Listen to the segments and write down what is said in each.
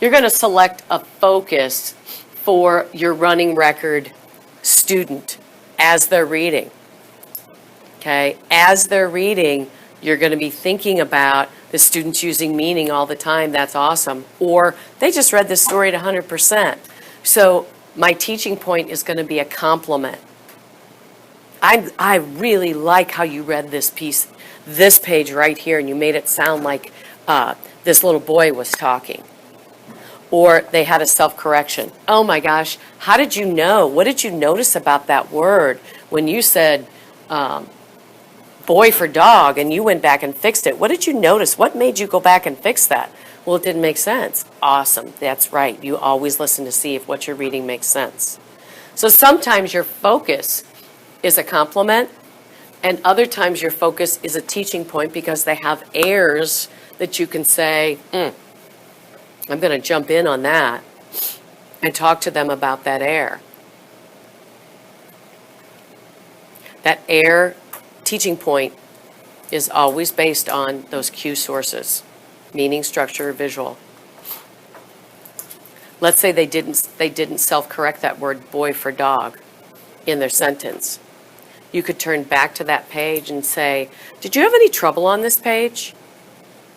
You're going to select a focus for your running record student as they're reading. Okay? As they're reading, you're going to be thinking about the students using meaning all the time. That's awesome. Or they just read this story at 100%. So my teaching point is going to be a compliment. I really like how you read this piece, this page right here, and you made it sound like this little boy was talking. Or they had a self-correction. Oh my gosh, how did you know? What did you notice about that word when you said boy for dog and you went back and fixed it? What did you notice? What made you go back and fix that? Well, it didn't make sense. Awesome, that's right. You always listen to see if what you're reading makes sense. So sometimes your focus is a compliment, and other times your focus is a teaching point because they have airs that you can say, I'm going to jump in on that and talk to them about that air. That air teaching point is always based on those cue sources, meaning, structure, or visual. Let's say they didn't self-correct that word boy for dog in their sentence. You could turn back to that page and say, did you have any trouble on this page?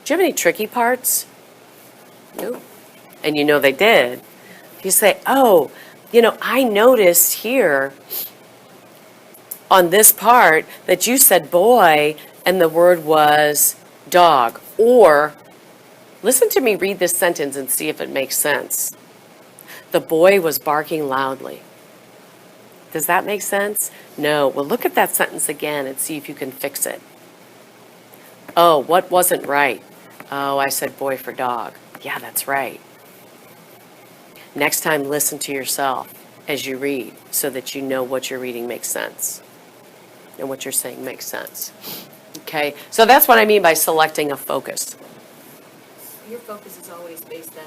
Did you have any tricky parts? No. And you know they did. You say, oh, I noticed here on this part that you said boy and the word was dog. Or listen to me read this sentence and see if it makes sense. The boy was barking loudly. Does that make sense? No. Well, look at that sentence again and see if you can fix it. Oh, what wasn't right? Oh, I said boy for dog. Yeah, that's right. Next time, listen to yourself as you read so that you know what you're reading makes sense and what you're saying makes sense. Okay, so that's what I mean by selecting a focus. Your focus is always based then